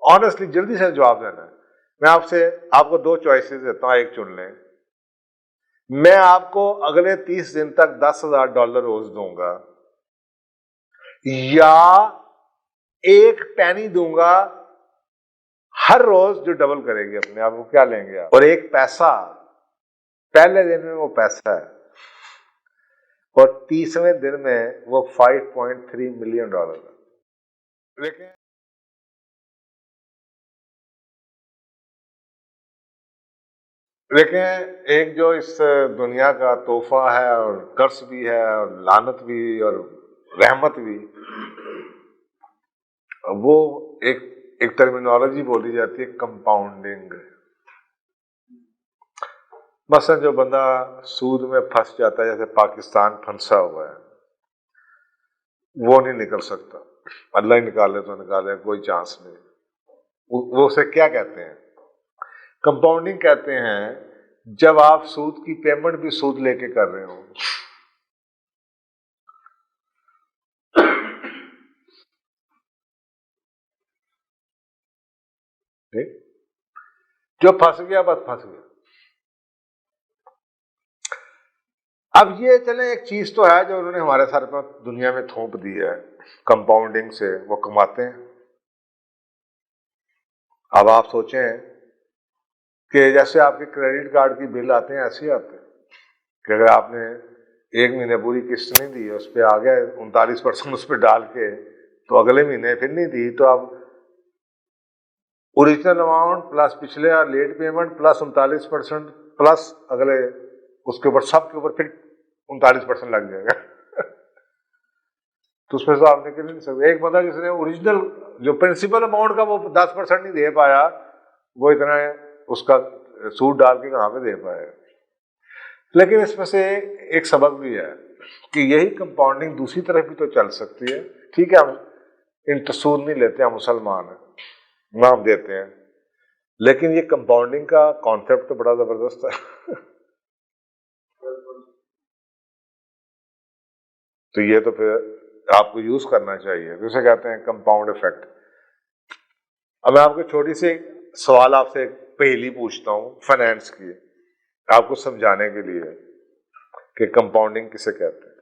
Honestly جلدی سے جواب دینا ہے. میں آپ کو 2 چوائسیز دیتا ہوں, ایک چن لیں. میں آپ کو اگلے 30 دن تک $10,000 روز دوں گا, یا 1 پینی دوں گا ہر روز جو ڈبل کرے گی اپنے آپ کو. کیا لیں گے آپ؟ اور 1 پیسہ پہلے دن میں وہ پیسہ ہے, اور 30ویں دن میں وہ $5.3 ملین ہے. لیکن ایک جو اس دنیا کا تحفہ ہے, اور قرض بھی ہے, اور لعنت بھی, اور رحمت بھی, وہ ایک ٹرمینالوجی بولی جاتی ہے, کمپاؤنڈنگ. مثلا جو بندہ سود میں پھنس جاتا ہے, جیسے پاکستان پھنسا ہوا ہے, وہ نہیں نکل سکتا. اللہ ہی نکالے تو نکالے, کوئی چانس نہیں. وہ اسے کیا کہتے ہیں؟ کمپاؤنڈنگ کہتے ہیں جب آپ سود کی پیمنٹ بھی سود لے کے کر رہے ہوں. جو پھنس گیا بس پھنس گیا. اب یہ چلیں, ایک چیز تو ہے جو انہوں نے ہمارے سر پر دنیا میں تھوپ دی ہے, کمپاؤنڈنگ سے وہ کماتے ہیں. اب آپ سوچیں کہ جیسے آپ کے کریڈٹ کارڈ کی بل آتے ہیں, ایسے ہی آتے ہیں کہ اگر آپ نے 1 مہینے پوری قسط نہیں دی, اس پہ آ گیا 39% اس پہ ڈال کے, تو اگلے مہینے پھر نہیں دی, تو اب اوریجنل اماؤنٹ پلس پچھلے لیٹ پیمنٹ پلس 39% پلس اگلے, اس کے اوپر سب کے اوپر پھر 39% لگ جائے گا. تو اس میں سے آپ نکل نہیں سکتے. ایک بندہ جس نے اوریجنل جو پرنسپل اماؤنٹ کا وہ 10% نہیں دے پایا, وہ اتنا اس کا سود ڈال کے کہاں پہ دے پائے. لیکن اس میں سے ایک سبق بھی ہے کہ یہی کمپاؤنڈنگ دوسری طرف بھی تو چل سکتی ہے. ٹھیک ہے, ہم سود نہیں لیتے, ہم مسلمان ہیں, نام دیتے ہیں, لیکن یہ کمپاؤنڈنگ کا کانسیپٹ تو بڑا زبردست ہے. تو یہ تو پھر آپ کو یوز کرنا چاہیے, جسے کہتے ہیں کمپاؤنڈ افیکٹ. اب میں آپ کو چھوٹی سی سوال آپ سے پہلی پوچھتا ہوں فائنینس کی, آپ کو سمجھانے کے لیے کہ کمپاؤنڈنگ کسے کہتے ہیں.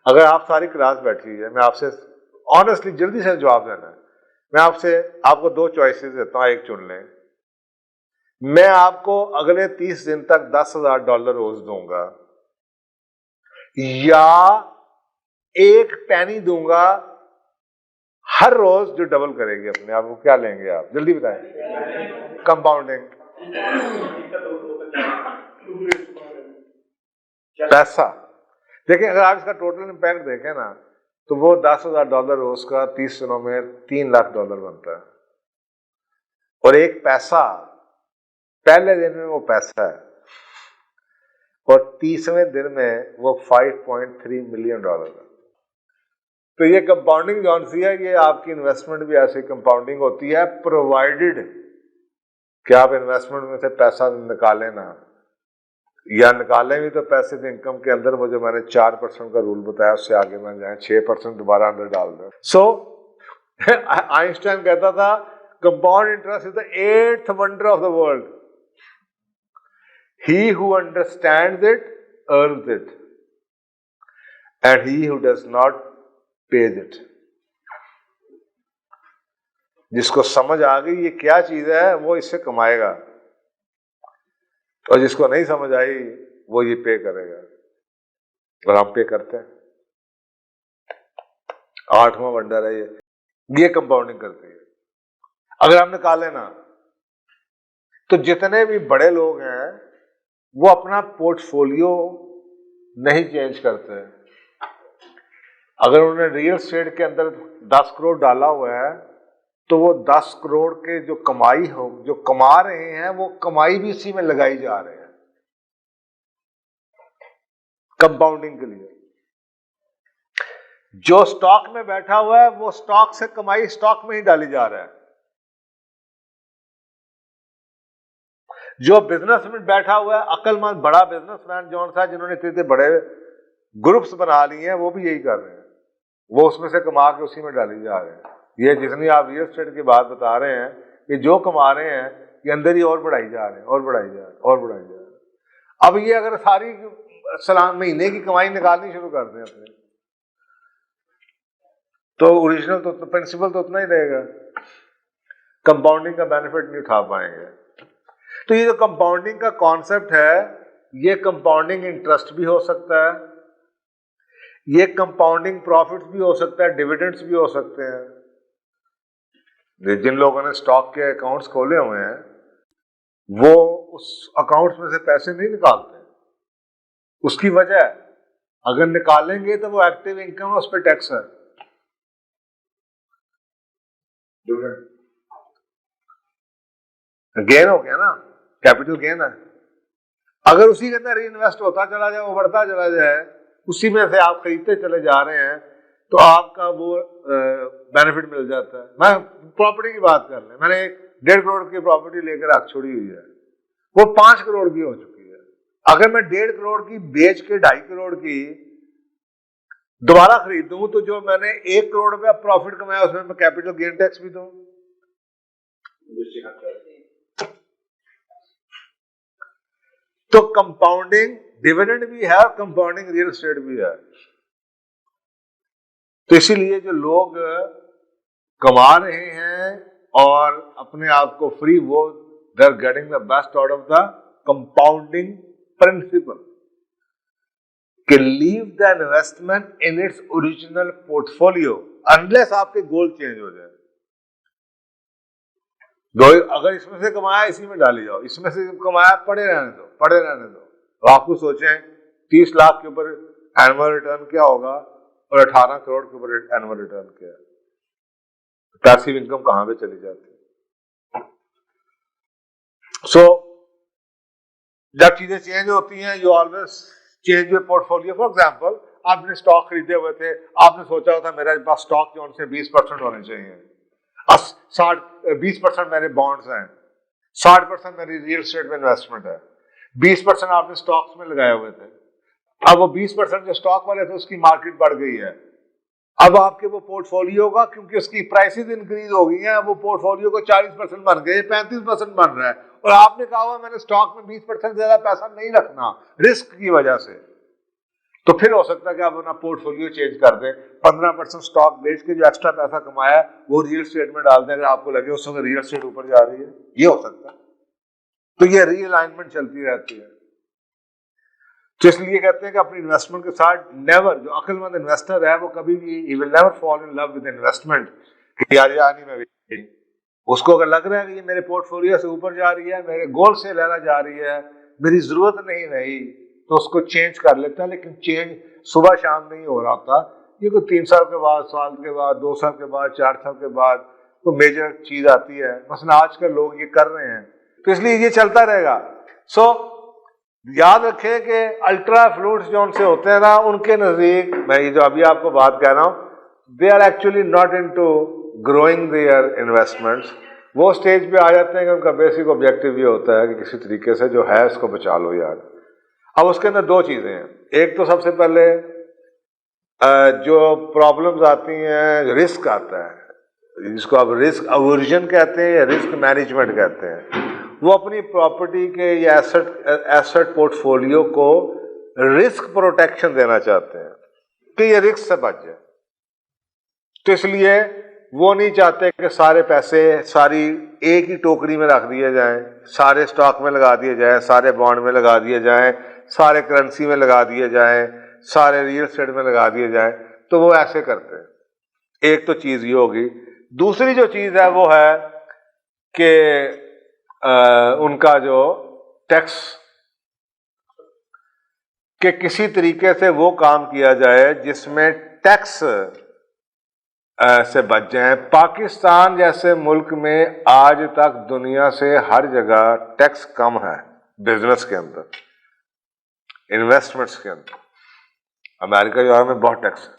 اگر آپ ساری کلاس بیٹھی ہے, میں آپ سے آنےسٹلی جلدی سے جواب دینا ہے. میں آپ کو 2 چوائسیز دیتا ہوں, ایک چن لیں. میں آپ کو اگلے 30 دن تک $10,000 روز دوں گا, یا 1 پینی دوں گا ہر روز جو ڈبل کرے گی اپنے آپ کو. کیا لیں گے آپ؟ جلدی بتائیں. کمپاؤنڈنگ. پیسہ دیکھیں, اگر آپ اس کا ٹوٹل امپیکٹ دیکھیں نا, تو وہ $10,000 روز کا 30 دنوں میں $3 لاکھ بنتا ہے. اور 1 پیسہ پہلے دن میں وہ پیسہ ہے, اور 30ویں دن میں وہ $5.3 ملین ہے. تو یہ کمپاؤنڈنگ جون سی ہے, یہ آپ کی انویسٹمنٹ بھی ایسی کمپاؤنڈنگ ہوتی ہے, پرووائڈڈ کہ آپ انویسٹمنٹ میں سے پیسہ نکالیں نا, یا نکالیں بھی تو پیسے انکم کے اندر, وہ جو میں نے 4% کا رول بتایا اس سے آگے میں جائیں, 6% دوبارہ اندر ڈال دیں. سو آئنسٹائن کہتا تھا compound interest is the 8th wonder of the world. He who understands it earns it, and he who does not pays it. جس کو سمجھ آ گئی یہ کیا چیز ہے, وہ اس سے کمائے گا, اور جس کو نہیں سمجھ آئی وہ یہ پے کرے گا. اور ہم پے کرتے ہیں. 8واں ونڈر ہے یہ کمپاؤنڈنگ کرتی ہے. اگر ہم نکالیں نا, تو جتنے بھی بڑے لوگ ہیں وہ اپنا پورٹ فولیو نہیں چینج کرتے. اگر انہوں نے ریئل اسٹیٹ کے اندر 10 کروڑ ڈالا ہوا ہے, تو وہ 10 کروڑ کے جو کما رہے ہیں, وہ کمائی بھی اسی میں لگائی جا رہے ہیں کمپاؤنڈنگ کے لیے. جو سٹاک میں بیٹھا ہوا ہے, وہ سٹاک سے کمائی سٹاک میں ہی ڈالی جا رہا ہے. جو بزنس میں بیٹھا ہوا ہے, عقل مند بڑا بزنس مین جون سا, جنہوں نے اتنے بڑے گروپس بنا لیے ہیں, وہ بھی یہی کر رہے ہیں, وہ اس میں سے کما کے اسی میں ڈالی جا رہے ہیں. یہ جتنی آپ ریئل اسٹیٹ کی بات بتا رہے ہیں، یہ جو کما رہے ہیں یہ اندر ہی اور بڑھائی جا رہے ہیں، اور بڑھائی جا رہے ہیں، اور بڑھائی جا رہے ہیں۔ اب یہ اگر ساری سلام مہینے کی کمائی نکالنی شروع کر دیں اپنے، تو اوریجنل تو پرنسپل تو اتنا ہی رہے گا، کمپاؤنڈنگ کا بینیفٹ نہیں اٹھا پائیں گے۔ تو یہ جو کمپاؤنڈنگ کا کانسیپٹ ہے، یہ کمپاؤنڈنگ انٹرسٹ بھی ہو سکتا ہے، یہ کمپاؤنڈنگ پروفٹس بھی ہو سکتا ہے، ڈیویڈنڈس بھی ہو سکتے ہیں۔ جن لوگوں نے سٹاک کے اکاؤنٹس کھولے ہوئے ہیں وہ اس اکاؤنٹس میں سے پیسے نہیں نکالتے، اس کی وجہ ہے اگر نکالیں گے تو وہ ایکٹیو انکم ہے، اس پہ ٹیکس ہے۔ گین ہو گیا نا، کیپٹل گین ہے۔ اگر اسی کے اندر ری انویسٹ ہوتا چلا جائے، وہ بڑھتا چلا جائے، اسی میں سے آپ خریدتے چلے جا رہے ہیں، تو آپ کا وہ بینیفٹ مل جاتا ہے۔ میں پراپرٹی کی بات کر لیں، میں نے 1.5 کروڑ کی پراپرٹی لے کر رکھ چھوڑی ہوئی ہے، وہ 5 کروڑ کی ہو چکی ہے۔ اگر میں 1.5 کروڑ کی بیچ کے 2.5 کروڑ کی دوبارہ خریدوں تو جو میں نے 1 کروڑ روپیہ پروفٹ کمایا اس میں کیپٹل گین ٹیکس بھی دوں۔ تو کمپاؤنڈنگ ڈیویڈنڈ بھی ہے اور کمپاؤنڈنگ ریئل اسٹیٹ بھی ہے۔ تو اسی لیے جو لوگ کما رہے ہیں اور اپنے آپ کو فری، وہ they are getting the best out of the compounding principal, کہ leave the investment in its original portfolio unless آپ کے گول چینج ہو جائے۔ اگر اس میں سے کمایا اسی میں ڈالی جاؤ، اس میں سے کمایا پڑے رہنے دو، پڑے رہنے دو۔ آپ کو سوچیں 30 لاکھ کے اوپر اینول ریٹرن کیا ہوگا اور 18 کروڑ کے اوپر اینول ریٹرن کیا ہے، پیسیو انکم کہاں پہ چلی جاتی ہے؟ سو جب چیزیں چینج ہوتی ہیں، you always change your port folio. For example, آپ نے اسٹاک خریدے ہوئے تھے، آپ نے سوچا تھا میرے پاس اسٹاک جو ان سے 20% ہونے چاہیے، 20% میرے بانڈز ہیں، 60% میری ریئل اسٹیٹ میں انویسٹمنٹ ہے، 20% آپ نے اسٹاکس میں لگائے ہوئے تھے۔ اب وہ 20% جو اسٹاک والے تھے اس کی مارکیٹ بڑھ گئی ہے، اب آپ کے وہ پورٹ فولیو کا، کیونکہ اس کی پرائسز انکریز ہو گئی ہیں، وہ پورٹ فولیو کو 40% بن گئے، 35% بن رہا ہے، اور آپ نے کہا ہوا میں نے اسٹاک میں 20% زیادہ پیسہ نہیں رکھنا رسک کی وجہ سے، تو پھر ہو سکتا ہے کہ آپ اپنا پورٹ فولیو چینج کر دیں، 15% اسٹاک بیچ کے جو ایکسٹرا پیسہ کمایا ہے وہ ریئل اسٹیٹ میں ڈال دیں، اگر آپ کو لگے اس وقت ریئل اسٹیٹ اوپر جا رہی ہے، یہ ہو سکتا ہے۔ تو یہ ری الائنمنٹ چلتی رہتی ہے۔ تو اس لیے کہتے ہیں کہ اپنی انویسٹمنٹ کے ساتھ نیور، جو عقل مند انویسٹر ہے وہ کبھی بھی he will never fall in love with investment کہ یار نہیں میں، اس کو اگر لگ رہا ہے کہ یہ میرے پورٹ فولیو سے اوپر جا رہی ہے، میرے گول سے لینا جا رہی ہے، میری ضرورت نہیں رہی، تو اس کو چینج کر لیتا ہے۔ لیکن چینج صبح شام نہیں ہو رہا ہوتا، یہ کوئی 3 سال کے بعد، سال کے بعد، 2 سال کے بعد، 4 سال کے بعد کوئی میجر چیز آتی ہے۔ مثلا آج کل لوگ یہ کر رہے ہیں، تو اس لیے یہ چلتا رہے گا۔ سو یاد رکھیں کہ الٹرا فلوئڈز جو ان سے ہوتے ہیں نا، ان کے نزدیک، میں یہ جو ابھی آپ کو بات کہہ رہا ہوں، they are actually not into growing their investments. وہ اسٹیج پہ آ جاتے ہیں کہ ان کا بیسک آبجیکٹو یہ ہوتا ہے کہ کسی طریقے سے جو ہے اس کو بچا لو یار۔ اب اس کے اندر 2 چیزیں ہیں، ایک تو سب سے پہلے جو پرابلمز آتی ہیں، رسک آتا ہے، جس کو آپ رسک اورژن کہتے ہیں یا رسک مینجمنٹ کہتے ہیں، وہ اپنی پراپرٹی کے یا ایسٹ پورٹ فولیو کو رسک پروٹیکشن دینا چاہتے ہیں کہ یہ رسک سے بچ جائے۔ تو اس لیے وہ نہیں چاہتے کہ سارے پیسے ساری ایک ہی ٹوکری میں رکھ دیے جائیں، سارے اسٹاک میں لگا دیے جائیں، سارے بانڈ میں لگا دیے جائیں، سارے کرنسی میں لگا دیے جائیں، سارے ریئل اسٹیٹ میں لگا دیے جائیں، تو وہ ایسے کرتے ہیں۔ ایک تو چیز یہ ہوگی۔ دوسری جو چیز ہے وہ ہے کہ ان کا جو ٹیکس، کہ کسی طریقے سے وہ کام کیا جائے جس میں ٹیکس سے بچ جائیں۔ پاکستان جیسے ملک میں آج تک دنیا سے ہر جگہ ٹیکس کم ہے، بزنس کے اندر، انویسٹمنٹس کے اندر۔ امریکہ جو ہے میں بہت ٹیکس ہے،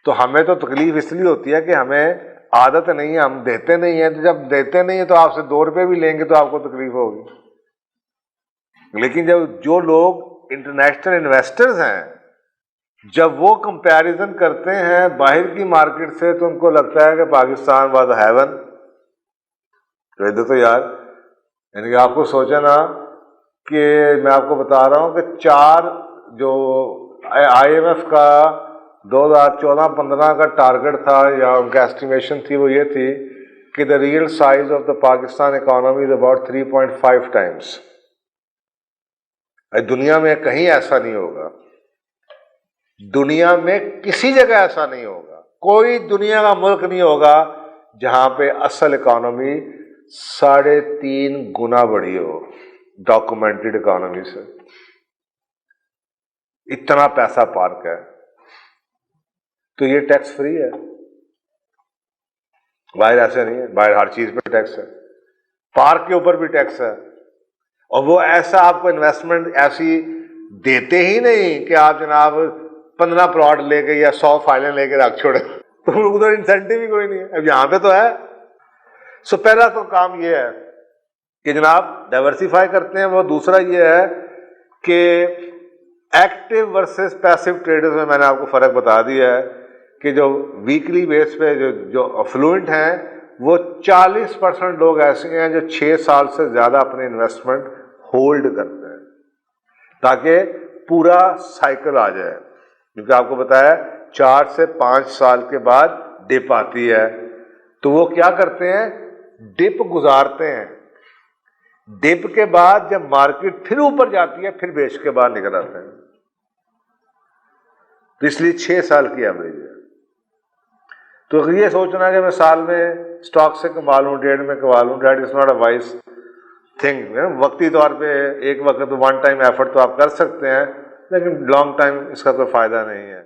تو ہمیں تو تکلیف اس لیے ہوتی ہے کہ ہمیں عادت نہیں ہے، ہم دیتے نہیں ہیں، تو جب دیتے نہیں ہیں تو آپ سے 2 روپے بھی لیں گے تو آپ کو تکلیف ہوگی۔ لیکن جب جو لوگ انٹرنیشنل انویسٹرز ہیں جب وہ کمپیریزن کرتے ہیں باہر کی مارکیٹ سے تو ان کو لگتا ہے کہ پاکستان واز ہیون. تو ادھر تو یار یعنی کہ آپ کو سوچا نا کہ میں آپ کو بتا رہا ہوں کہ 4 جو آئی ایم ایف کا 2014-15 کا ٹارگٹ تھا یا ان کا ایسٹیمیشن تھی وہ یہ تھی کہ the real size of the Pakistan economy is about 3.5 Times. دنیا میں کہیں ایسا نہیں ہوگا, دنیا میں کسی جگہ ایسا نہیں ہوگا, کوئی دنیا کا ملک نہیں ہوگا جہاں پہ اصل اکانومی 3.5 گنا بڑھی ہو ڈاکومنٹڈ اکانومی سے. اتنا پیسہ پارک ہے. تو یہ ٹیکس فری ہے, باہر ایسے نہیں ہے, باہر ہر چیز پہ ٹیکس ہے, پارک کے اوپر بھی ٹیکس ہے. اور وہ ایسا آپ کو انویسٹمنٹ ایسی دیتے ہی نہیں کہ آپ جناب 15 پلاٹ لے کے یا 100 فائلیں لے کے رکھ چھوڑے, تو ادھر انسینٹیو ہی کوئی نہیں ہے. اب یہاں پہ تو ہے. سو پہلا تو کام یہ ہے کہ جناب ڈائیورسیفائی کرتے ہیں. وہ دوسرا یہ ہے کہ ایکٹیو ورسز پیسو ٹریڈرز میں نے آپ کو فرق بتا دیا ہے کہ جو ویکلی بیس پہ جو افلوئنٹ ہیں وہ 40% لوگ ایسے ہیں جو 6 سال سے زیادہ اپنے انویسٹمنٹ ہولڈ کرتے ہیں تاکہ پورا سائیکل آ جائے. کیونکہ آپ کو بتایا 4 سے 5 سال کے بعد ڈپ آتی ہے, تو وہ کیا کرتے ہیں, ڈپ گزارتے ہیں. ڈپ کے بعد جب مارکیٹ پھر اوپر جاتی ہے پھر بیچ کے باہر نکل آتے ہیں. پچھلی 6 سال کی ایوریج ہے. تو یہ سوچنا کہ میں سال میں اسٹاک سے کما لوں, ٹریڈ میں کما لوں, that is not a wise thing. وقتی طور پہ ایک وقت ون ٹائم ایفرٹ تو آپ کر سکتے ہیں لیکن لانگ ٹائم اس کا کوئی فائدہ نہیں ہے.